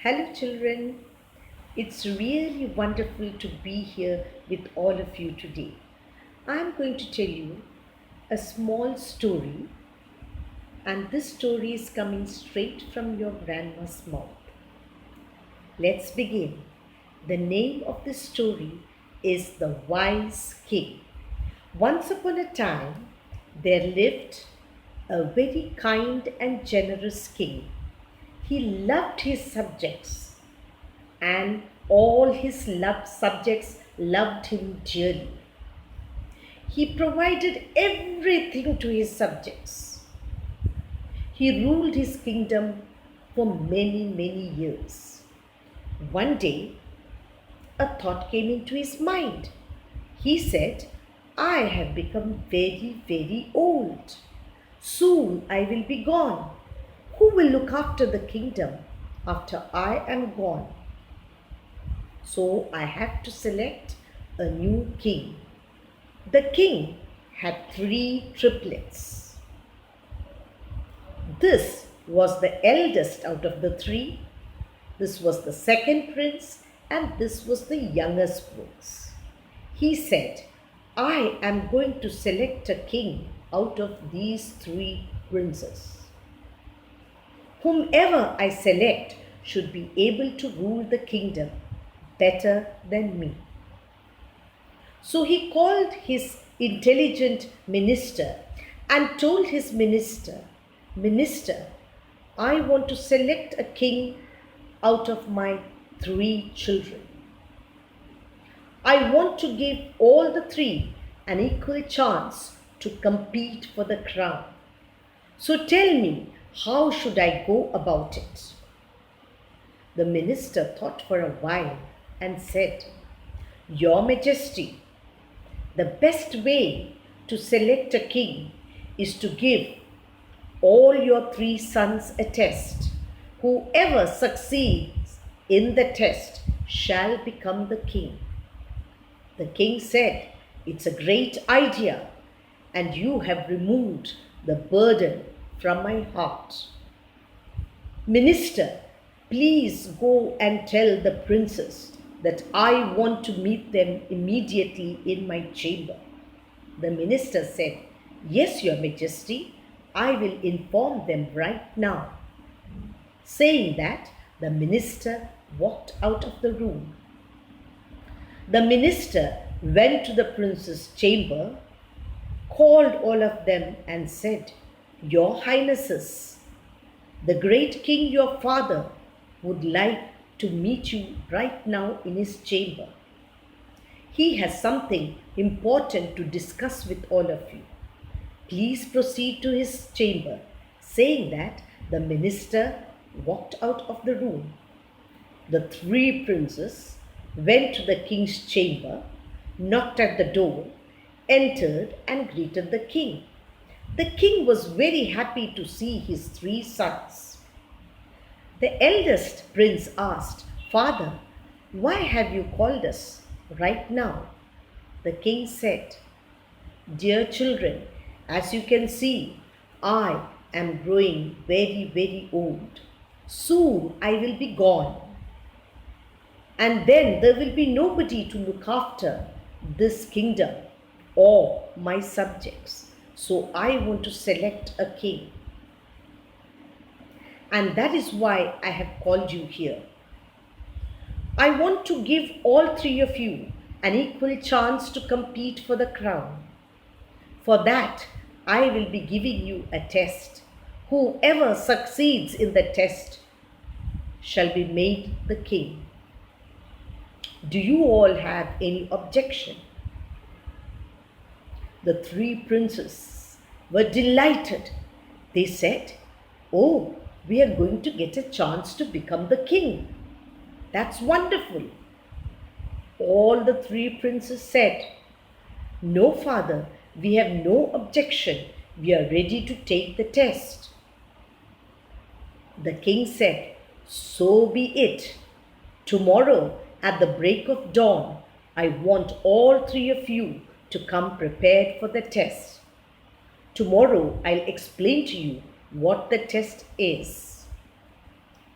Hello, children. It's really wonderful to be here with all of you today. I'm going to tell you a small story, and this story is coming straight from your grandma's mouth. Let's begin. The name of the story is The Wise King. Once upon a time, there lived a very kind and generous king. He loved his subjects, and all his loved subjects loved him dearly. He provided everything to his subjects. He ruled his kingdom for many, many years. One day, a thought came into his mind. He said, I have become very, very old. Soon I will be gone. Who will look after the kingdom after I am gone? So I have to select a new king. The king had 3 triplets. This was the eldest out of the 3. This was the second prince, and this was the youngest prince. He said, I am going to select a king out of these 3 princes. Whomever I select should be able to rule the kingdom better than me. So he called his intelligent minister and told his Minister, I want to select a king out of my 3 children. I want to give all the 3 an equal chance to compete for the crown. So tell me, how should I go about it? The minister thought for a while and said, Your Majesty, the best way to select a king is to give all your 3 sons a test. Whoever succeeds in the test shall become the king. The king said, It's a great idea, and you have removed the burden from my heart. Minister, please go and tell the princes that I want to meet them immediately in my chamber. The minister said, Yes, Your Majesty, I will inform them right now. Saying that, the minister walked out of the room. The minister went to the prince's chamber, called all of them and said, Your Highnesses, the great king your father would like to meet you right now in his chamber. He has something important to discuss with all of you. Please proceed to his chamber. Saying that, the minister walked out of the room. The 3 princes went to the king's chamber, knocked at the door, entered and greeted the king. The king was very happy to see his 3 sons. The eldest prince asked, Father, why have you called us right now? The king said, Dear children, as you can see, I am growing very, very old. Soon I will be gone. And then there will be nobody to look after this kingdom or my subjects. So I want to select a king. And that is why I have called you here. I want to give all 3 of you an equal chance to compete for the crown. For that, I will be giving you a test. Whoever succeeds in the test shall be made the king. Do you all have any objection? The 3 princes were delighted. They said, Oh, we are going to get a chance to become the king. That's wonderful. All the 3 princes said, No, father, we have no objection. We are ready to take the test. The king said, So be it. Tomorrow, at the break of dawn, I want all 3 of you to come prepared for the test. Tomorrow, I'll explain to you what the test is.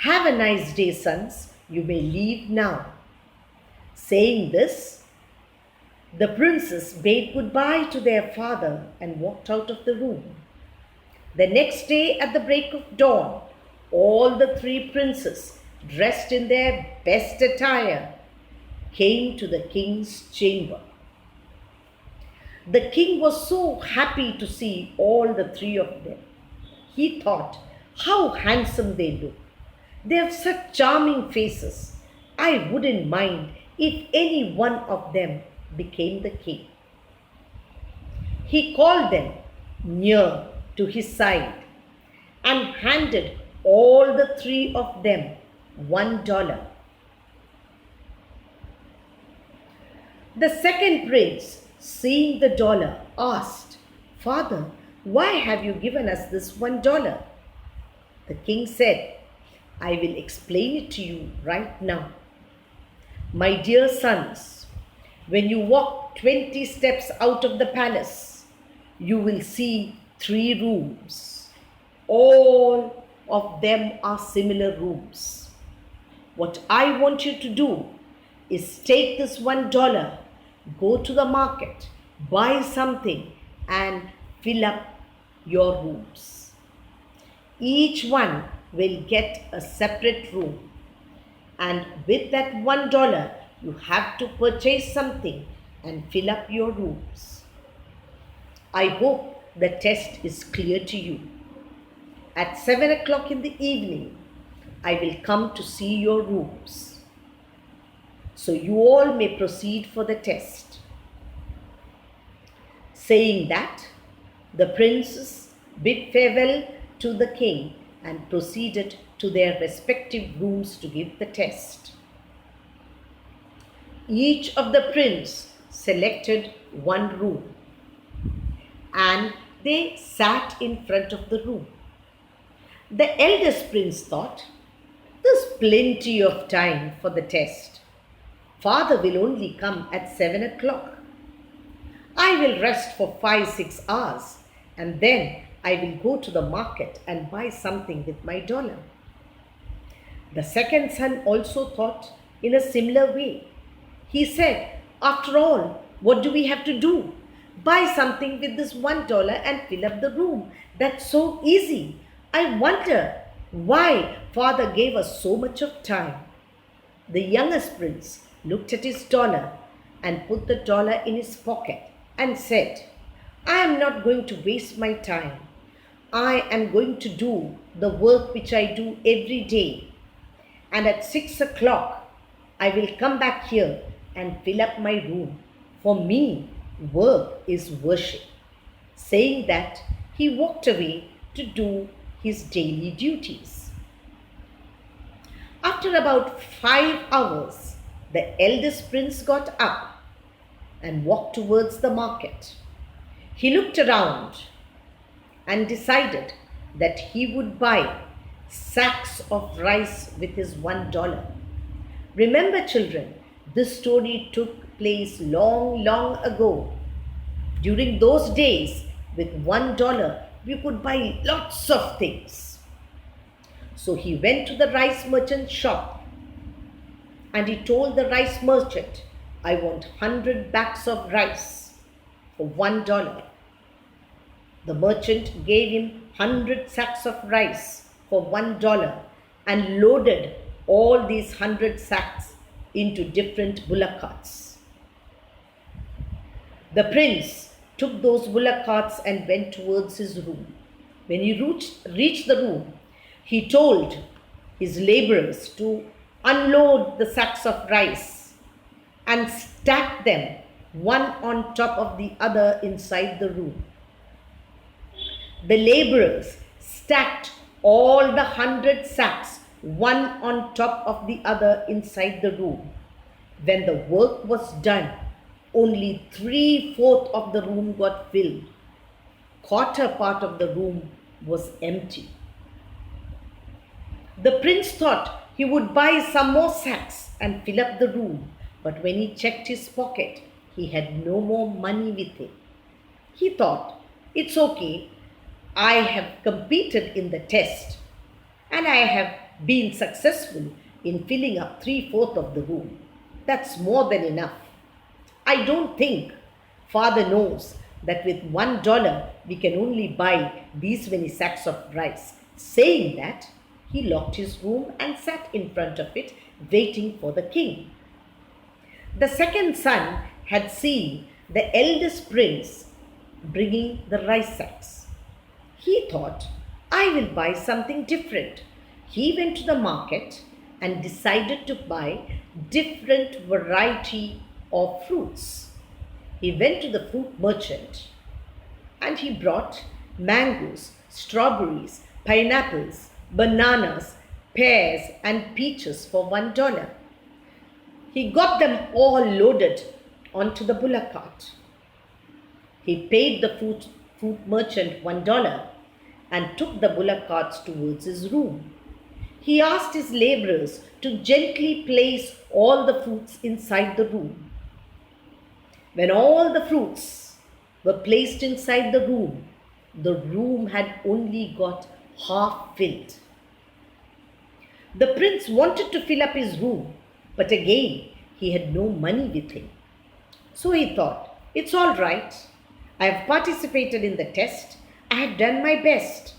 Have a nice day, sons. You may leave now. Saying this, the princes bade goodbye to their father and walked out of the room. The next day at the break of dawn, all the three princes, dressed in their best attire, came to the king's chamber. The king was so happy to see all the three of them. He thought, how handsome they look. They have such charming faces. I wouldn't mind if any one of them became the king. He called them near to his side and handed all the three of them $1. The second prince, seeing the dollar, asked, Father, why have you given us this $1? The king said, I will explain it to you right now. My dear sons, when you walk 20 steps out of the palace, you will see 3 rooms. All of them are similar rooms. What I want you to do is take this $1, go to the market, buy something and fill up your rooms. Each one will get a separate room. And with that $1, you have to purchase something and fill up your rooms. I hope the test is clear to you. At 7 o'clock in the evening, I will come to see your rooms. So you all may proceed for the test. Saying that, the princes bid farewell to the king and proceeded to their respective rooms to give the test. Each of the prince selected one room and they sat in front of the room. The eldest prince thought, there's plenty of time for the test. Father will only come at 7 o'clock. I will rest for 5-6 hours and then I will go to the market and buy something with my $1. The second son also thought in a similar way. He said, after all, what do we have to do? Buy something with this $1 and fill up the room. That's so easy. I wonder why Father gave us so much of time. The youngest prince looked at his $1 and put the $1 in his pocket and said, I am not going to waste my time. I am going to do the work which I do every day. And at 6 o'clock, I will come back here and fill up my room. For me, work is worship. Saying that, he walked away to do his daily duties. After about 5 hours, the eldest prince got up and walked towards the market. He looked around and decided that he would buy sacks of rice with his $1. Remember, children, this story took place long, long ago. During those days, with $1, we could buy lots of things. So he went to the rice merchant's shop and he told the rice merchant, I want 100 bags of rice for $1. The merchant gave him 100 sacks of rice for $1 and loaded all these 100 sacks into different bullock carts. The prince took those bullock carts and went towards his room. When he reached the room, he told his laborers to unload the sacks of rice and stack them one on top of the other inside the room. The laborers stacked all the 100 sacks one on top of the other inside the room. When the work was done, only 3/4 of the room got filled. Quarter part of the room was empty. The prince thought he would buy some more sacks and fill up the room, but when he checked his pocket, he had no more money with him. He thought, it's okay, I have competed in the test and I have been successful in filling up 3/4 of the room. That's more than enough. I don't think Father knows that with $1 we can only buy these many sacks of rice. Saying that, he locked his room and sat in front of it, waiting for the king. The second son had seen the eldest prince bringing the rice sacks. He thought, I will buy something different. He went to the market and decided to buy different variety of fruits. He went to the fruit merchant and he brought mangoes, strawberries, pineapples, bananas, pears, and peaches for $1. He got them all loaded onto the bullock cart. He paid the fruit merchant $1 and took the bullock carts towards his room. He asked his laborers to gently place all the fruits inside the room. When all the fruits were placed inside the room had only got half filled. The prince wanted to fill up his room, but again he had no money with him. So he thought, it's all right. I have participated in the test. I have done my best.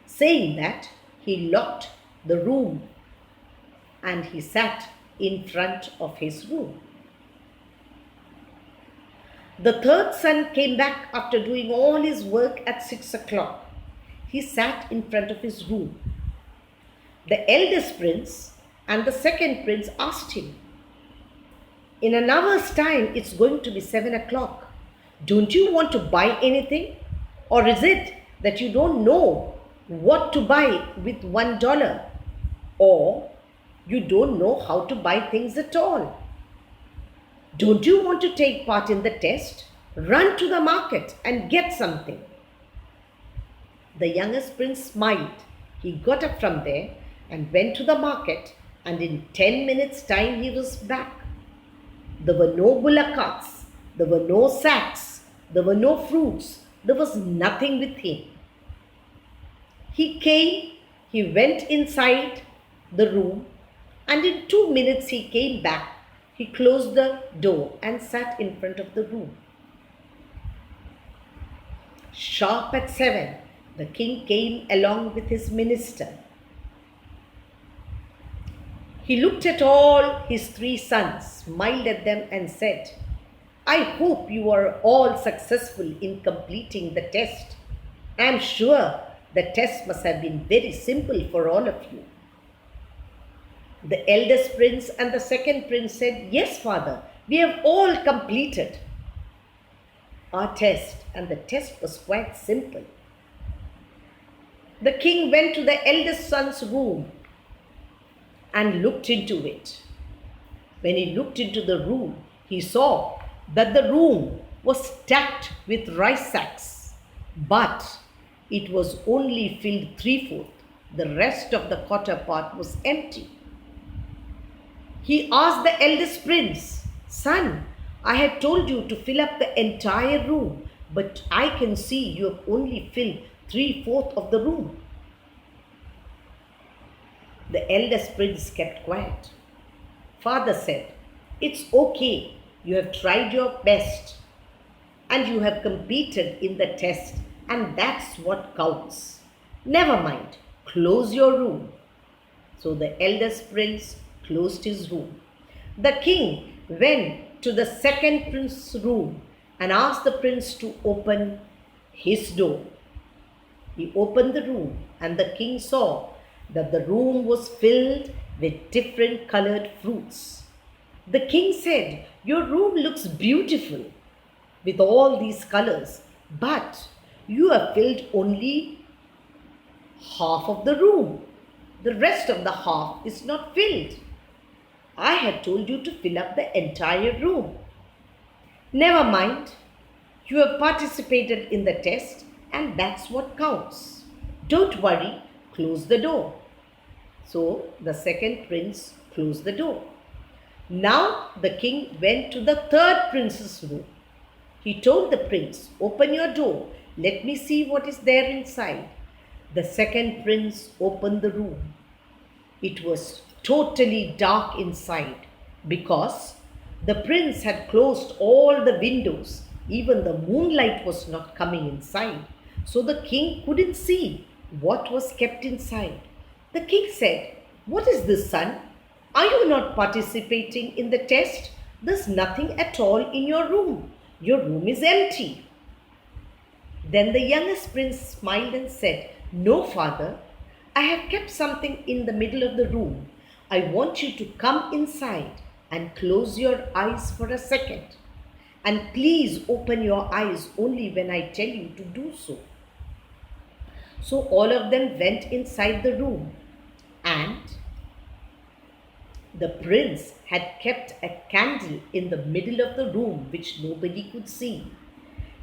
Saying that, he locked the room and he sat in front of his room. The third son came back after doing all his work at 6 o'clock. He sat in front of his room. The eldest prince and the second prince asked him, in an hour's time, it's going to be 7 o'clock. Don't you want to buy anything? Or is it that you don't know what to buy with $1? Or you don't know how to buy things at all? Don't you want to take part in the test? Run to the market and get something. The youngest prince smiled. He got up from there and went to the market, and in 10 minutes' time he was back. There were no bullock carts, there were no sacks, there were no fruits, there was nothing with him. He came, he went inside the room, and in 2 minutes he came back. He closed the door and sat in front of the room. Sharp at 7, the king came along with his minister. He looked at all his 3 sons, smiled at them and said, I hope you are all successful in completing the test. I am sure the test must have been very simple for all of you. The eldest prince and the second prince said, yes, father, we have all completed our test, and the test was quite simple. The king went to the eldest son's room and looked into it. When he looked into the room, he saw that the room was stacked with rice sacks, but it was only filled 3/4. The rest of the quarter part was empty. He asked the eldest prince, son, I had told you to fill up the entire room, but I can see you have only filled 3/4 of the room. The eldest prince kept quiet. Father said, it's okay, you have tried your best and you have competed in the test, and that's what counts. Never mind, close your room. So the eldest prince closed his room. The king went to the second prince's room and asked the prince to open his door. He opened the room, and the king saw that the room was filled with different colored fruits. The king said, your room looks beautiful with all these colors, but you have filled only half of the room. The rest of the half is not filled. I had told you to fill up the entire room. Never mind, you have participated in the test, and that's what counts. Don't worry, close the door. So the second prince closed the door. Now the king went to the third prince's room. He told the prince, open your door, let me see what is there inside. The second prince opened the room. It was totally dark inside because the prince had closed all the windows. Even the moonlight was not coming inside. So the king couldn't see what was kept inside. The king said, "What is this, son? Are you not participating in the test? There's nothing at all in your room. Your room is empty." Then the youngest prince smiled and said, "No, father, I have kept something in the middle of the room. I want you to come inside and close your eyes for a second. And please open your eyes only when I tell you to do so." So all of them went inside the room, and the prince had kept a candle in the middle of the room which nobody could see.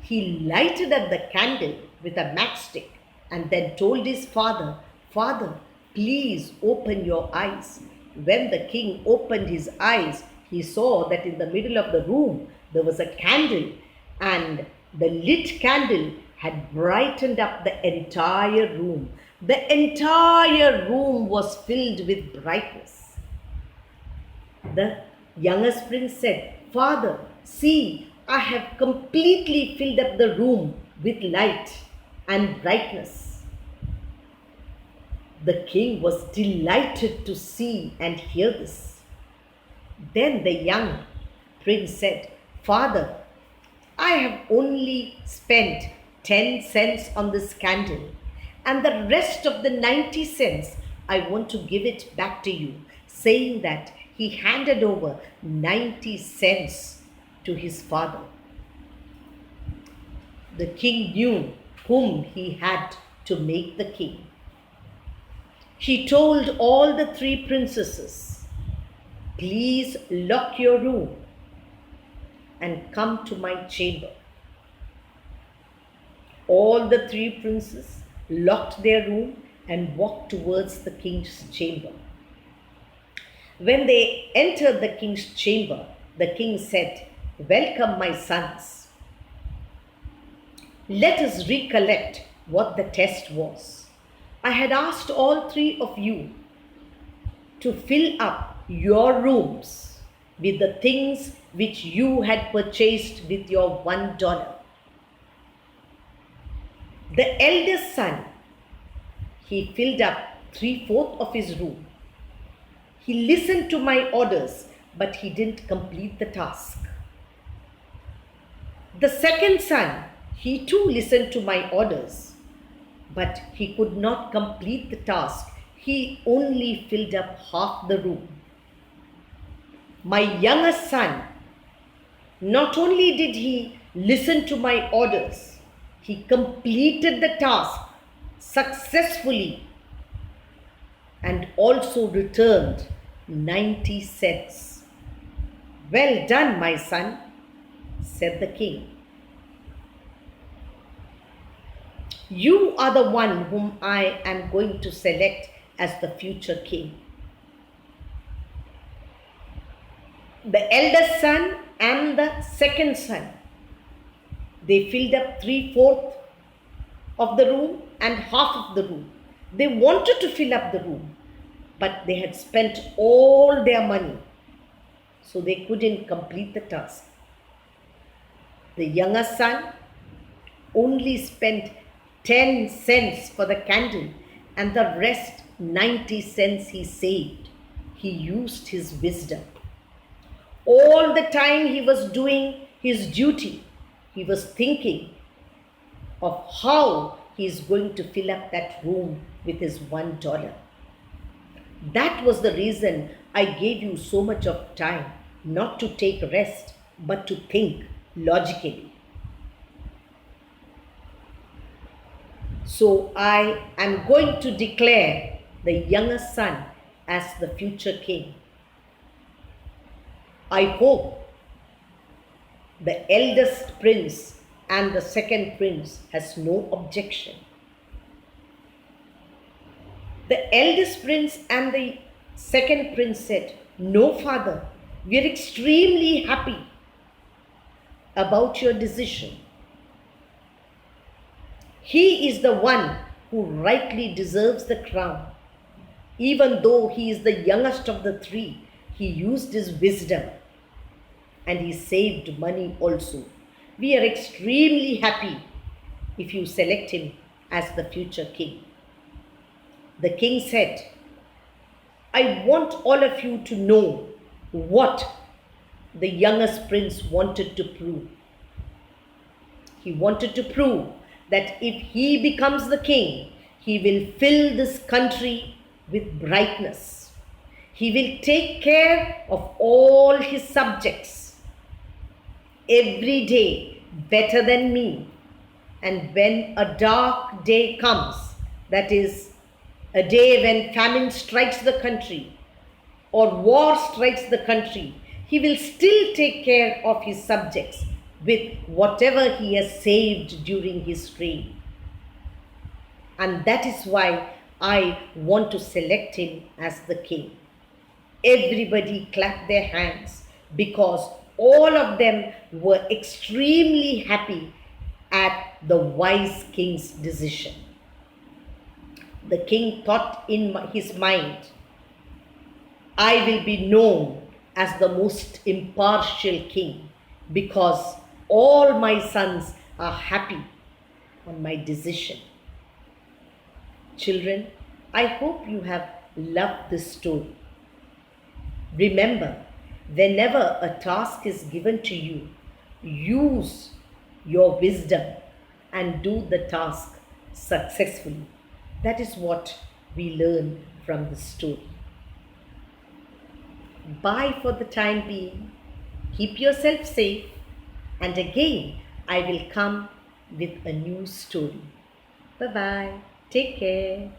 He lighted up the candle with a matchstick and then told his father, "Father, please open your eyes." When the king opened his eyes, he saw that in the middle of the room there was a candle, and the lit candle had brightened up the entire room. The entire room was filled with brightness. The youngest prince said, "Father, see, I have completely filled up the room with light and brightness." The king was delighted to see and hear this. Then the young prince said, "Father, I have only spent 10 cents on this candle, and the rest of the 90 cents I want to give it back to you," saying that he handed over 90 cents to his father. The king knew whom he had to make the king. He told all the three princesses, "Please lock your room and come to my chamber." All the three princes locked their room and walked towards the king's chamber. When they entered the king's chamber, the king said, "Welcome, my sons. Let us recollect what the test was. I had asked all three of you to fill up your rooms with the things which you had purchased with your $1. The eldest son, he filled up 3/4 of his room. He listened to my orders, but he didn't complete the task. The second son, he too listened to my orders, but he could not complete the task. He only filled up half the room. My youngest son, not only did he listen to my orders, he completed the task successfully and also returned 90 cents. Well done, my son, said the king. You are the one whom I am going to select as the future king. The eldest son and the second son, they filled up 3/4 of the room and half of the room. They wanted to fill up the room, but they had spent all their money, so they couldn't complete the task. The younger son only spent 10 cents for the candle, and the rest 90 cents he saved. He used his wisdom. All the time he was doing his duty, he was thinking of how he is going to fill up that room with his $1. That was the reason I gave you so much of time, not to take rest, but to think logically. So I am going to declare the younger son as the future king. I hope the eldest prince and the second prince has no objection. The eldest prince and the second prince said, No, father, we are extremely happy about your decision. He is the one who rightly deserves the crown. Even though he is the youngest of the three, he used his wisdom and he saved money also. We are extremely happy if you select him as the future king. The king said, I want all of you to know what the youngest prince wanted to prove. He wanted to prove that if he becomes the king, he will fill this country with brightness. He will take care of all his subjects every day better than me. And when a dark day comes, that is, a day when famine strikes the country or war strikes the country, he will still take care of his subjects with whatever he has saved during his reign. And that is why I want to select him as the king. Everybody clapped their hands because all of them were extremely happy at the wise king's decision. The king thought in his mind, I will be known as the most impartial king because all my sons are happy on my decision. Children, I hope you have loved this story. Remember, whenever a task is given to you, use your wisdom and do the task successfully. That is what we learn from the story. Bye for the time being. Keep yourself safe. And again, I will come with a new story. Bye-bye. Take care.